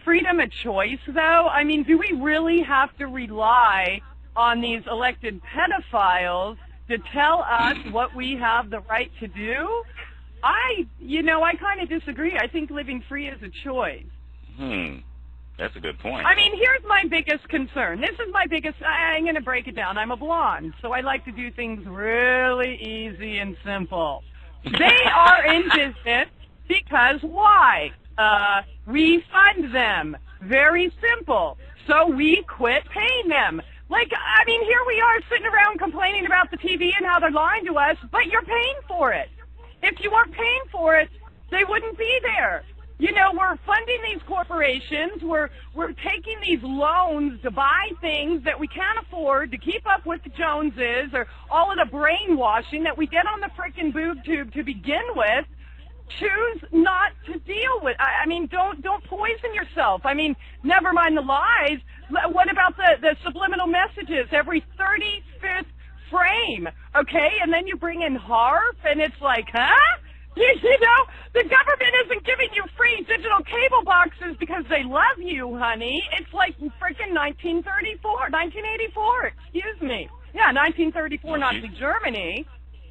freedom of choice, though? I mean, do we really have to rely on these elected pedophiles to tell us what we have the right to do? I kind of disagree. I think living free is a choice. That's a good point. I mean, here's my biggest concern. This is my biggest, I'm going to break it down. I'm a blonde, so I like to do things really easy and simple. They are in business because why? We fund them. Very simple. So we quit paying them. Like, I mean, here we are sitting around complaining about the TV and how they're lying to us, but you're paying for it. If you weren't paying for it, they wouldn't be there. You know, we're funding these corporations. We're taking these loans to buy things that we can't afford to keep up with the Joneses, or all of the brainwashing that we get on the frickin' boob tube to begin with. Choose not to deal with. I mean, don't poison yourself. I mean, never mind the lies. What about the subliminal messages every 35th frame? Okay, and then you bring in HARP, and it's like, huh? You know, the government isn't giving you free digital cable boxes because they love you, honey. It's like frickin' 1984, excuse me. Yeah, 1934 Nazi Germany.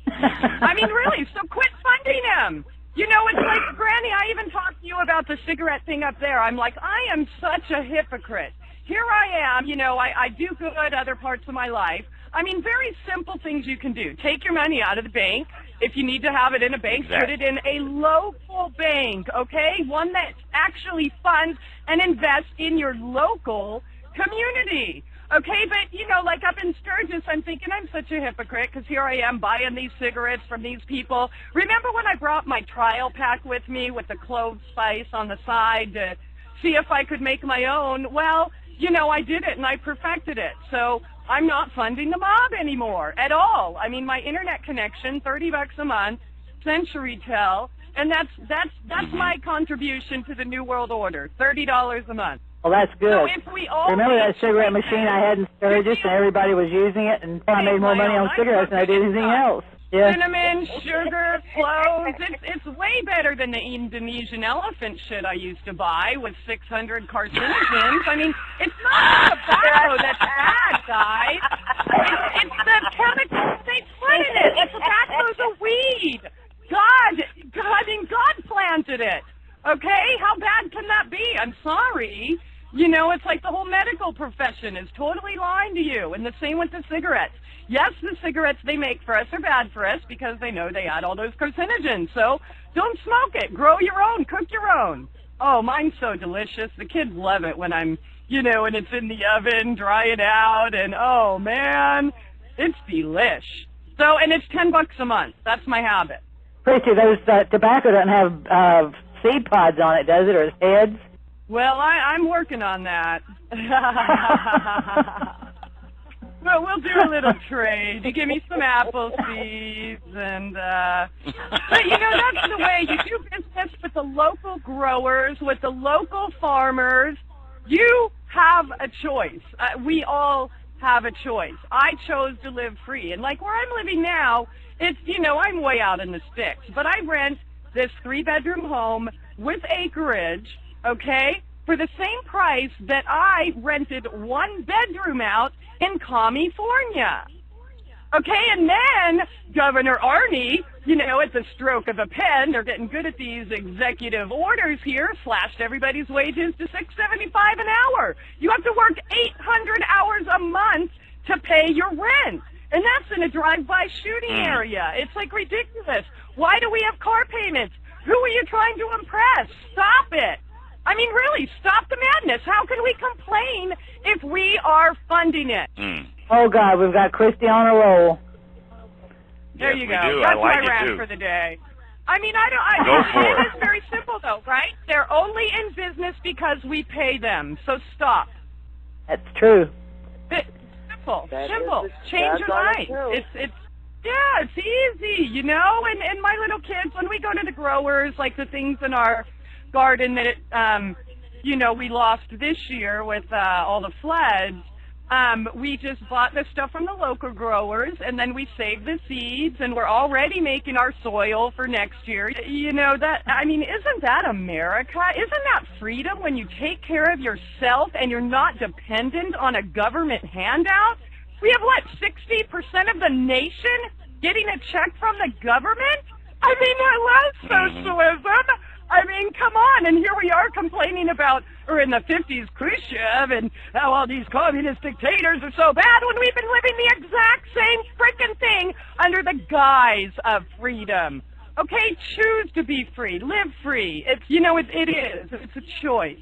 I mean, really, so quit funding them. You know, it's like, Granny, I even talked to you about the cigarette thing up there. I'm like, I am such a hypocrite. Here I am, you know, I do good other parts of my life. I mean, very simple things you can do. Take your money out of the bank. If you need to have it in a bank, put it in a local bank, okay? One that actually funds and invests in your local community. Okay, but, you know, like up in Sturgis, I'm thinking I'm such a hypocrite because here I am buying these cigarettes from these people. Remember when I brought my trial pack with me with the clove spice on the side to see if I could make my own? Well, you know, I did it and I perfected it. So I'm not funding the mob anymore at all. I mean, my internet connection, $30 a month, CenturyTel, and that's my contribution to the New World Order, $30 a month. Well, that's good. So if we all remember that cigarette machine I had in Sturgis, and everybody was using it, and I made more money on cigarettes than I did anything else. Yeah. Cinnamon, sugar, cloves. It's way better than the Indonesian elephant shit I used to buy with 600 carcinogens. I mean, it's not the tobacco that's bad, guys. It's the chemicals they put in it. The tobacco's a weed. God planted it. Okay? How bad can that be? I'm sorry. You know, it's like the whole medical profession is totally lying to you. And the same with the cigarettes. Yes, the cigarettes they make for us are bad for us because they know they add all those carcinogens. So don't smoke it. Grow your own. Cook your own. Oh, mine's so delicious. The kids love it when I'm, you know, and it's in the oven, dry it out, and oh, man, it's delish. So, and it's $10 a month. That's my habit. Christie, those tobacco doesn't have seed pods on it, does it, or heads? Well, I'm working on that. Well, we'll do a little trade. You give me some apple seeds, and but you know, that's the way you do business with the local growers, with the local farmers. You have a choice. We all have a choice. I chose to live free, and like where I'm living now, it's, you know, I'm way out in the sticks, but I rent this 3-bedroom home with acreage, okay, for the same price that I rented 1 bedroom out in California. Okay, and then Governor Arnie, you know, at the stroke of a pen, they're getting good at these executive orders here, slashed everybody's wages to $6.75 an hour. You have to work 800 hours a month to pay your rent. And that's in a drive-by shooting area. It's like ridiculous. Why do we have car payments? Who are you trying to impress? Stop it. I mean, really, stop the madness. How can we complain if we are funding it? Oh, God, we've got Christie on a roll. There you go. Do. That's like my rant too. for the day. I mean, Go for it. It's very simple, though, right? They're only in business because we pay them, so stop. That's true. Simple. Change your life. It's easy, you know. And my little kids, when we go to the growers, like the things in our garden that you know, we lost this year with all the floods. We just bought the stuff from the local growers, and then we saved the seeds, and we're already making our soil for next year. You know, isn't that America? Isn't that freedom when you take care of yourself and you're not dependent on a government handout? We have, 60% of the nation getting a check from the government? I mean, I love socialism. I mean, come on, and here we are complaining about, or in the 50s, Khrushchev, and how all these communist dictators are so bad when we've been living the exact same frickin' thing under the guise of freedom. Okay, choose to be free, live free. It's, it is. It's a choice.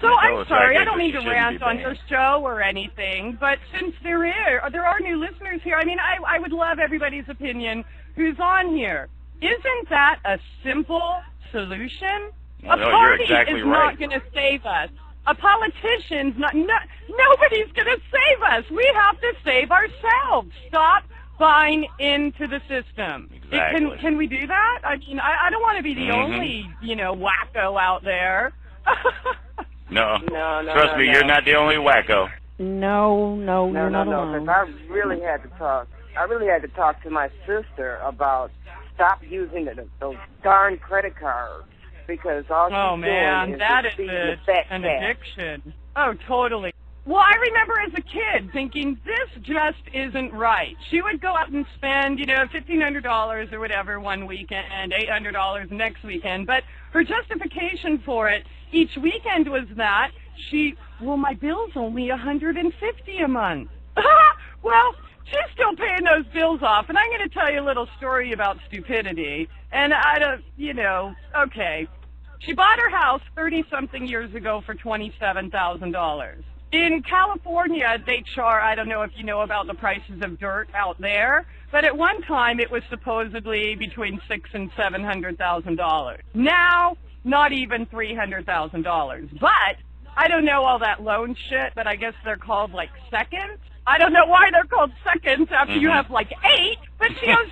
So I'm sorry, I don't mean to rant on your show or anything, but since there are new listeners here, I mean, I would love everybody's opinion who's on here. Isn't that a simple solution? Well, a party exactly is right. not going to save us. A politician's nobody's going to save us. We have to save ourselves. Stop buying into the system. Exactly. Can we do that? I mean, I don't want to be the only, wacko out there. No. Trust me, you're not the only wacko. No, you're not alone. Because I really had to talk to my sister about stop using those darn credit cards, because all she's doing is that just is feeding the fat an cat. addiction. Oh, totally. Well, I remember as a kid thinking, this just isn't right. She would go out and spend, $1,500 or whatever one weekend, $800 next weekend, but her justification for it each weekend was that my bill's only $150 a month. Well, she's still paying those bills off, and I'm going to tell you a little story about stupidity, and okay. She bought her house 30-something years ago for $27,000. In California, they charge, I don't know if you know about the prices of dirt out there, but at one time it was supposedly between $600,000 and $700,000. Now, not even $300,000. But I don't know all that loan shit, but I guess they're called seconds. I don't know why they're called seconds after you have 8, but she owes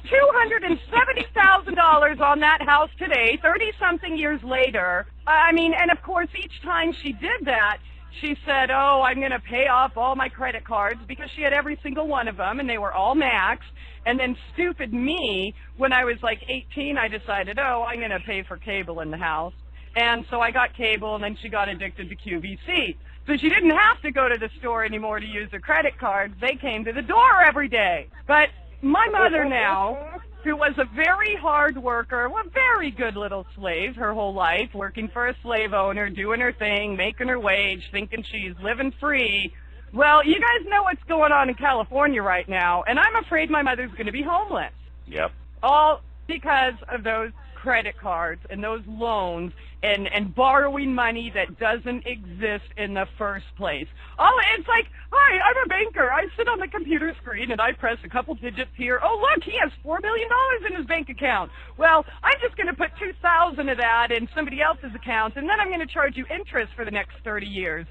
$270,000 on that house today, 30-something years later. I mean, and of course, each time she did that, she said, I'm going to pay off all my credit cards, because she had every single one of them, and they were all maxed. And then stupid me, when I was 18, I decided, I'm going to pay for cable in the house. And so I got cable, and then she got addicted to QVC. So she didn't have to go to the store anymore to use her credit cards. They came to the door every day. But my mother now, who was a very hard worker, a very good little slave her whole life, working for a slave owner, doing her thing, making her wage, thinking she's living free. Well, you guys know what's going on in California right now, and I'm afraid my mother's going to be homeless. Yep. All because of those credit cards and those loans and borrowing money that doesn't exist in the first place. It's like, hi, I'm a banker. I sit on the computer screen and I press a couple digits here. Oh, look, he has $4 million in his bank account. Well, I'm just going to put $2,000 of that in somebody else's account, and then I'm going to charge you interest for the next 30 years.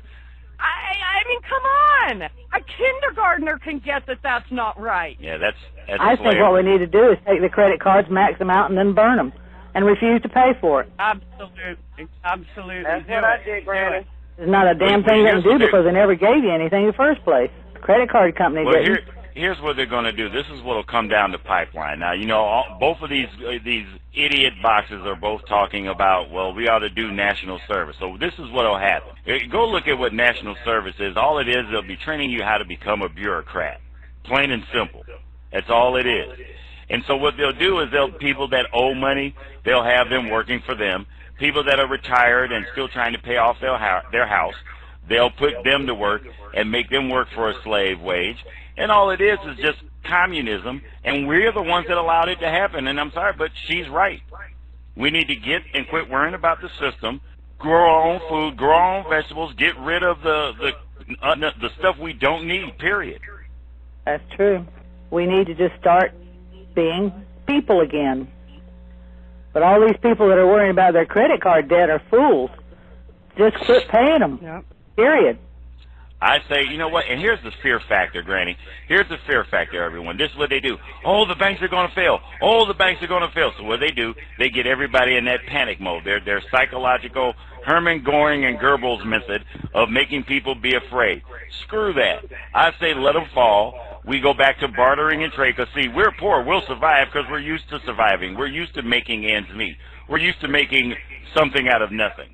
I mean, come on. A kindergartner can get that that's not right. Yeah, that's I think what we need to do is take the credit cards, max them out, and then burn them, and refuse to pay for it. Absolutely. That's what I did, Granny. There's not a damn thing they can do because they never gave you anything in the first place. The credit card company didn't. Here's what they're going to do. This is what will come down the pipeline. Now, both of these idiot boxes are both talking about, well, we ought to do national service. So this is what will happen. Go look at what national service is. All it is, they'll be training you how to become a bureaucrat. Plain and simple. That's all it is. And so what they'll do is people that owe money, they'll have them working for them. People that are retired and still trying to pay off their house, they'll put them to work and make them work for a slave wage. And all it is just communism, and we're the ones that allowed it to happen. And I'm sorry, but she's right. We need to get and quit worrying about the system, grow our own food, grow our own vegetables, get rid of the stuff we don't need, period. That's true. We need to just start being people again. But all these people that are worrying about their credit card debt are fools. Just quit paying them. Yep. Period. I say, you know what, and here's the fear factor, Granny. Here's the fear factor, everyone. This is what they do. Oh, the banks are going to fail. Oh, the banks are going to fail. So what they do, they get everybody in that panic mode. Their psychological Herman Goring and Goebbels method of making people be afraid. Screw that. I say let them fall. We go back to bartering and trade, because, see, we're poor. We'll survive because we're used to surviving. We're used to making ends meet. We're used to making something out of nothing.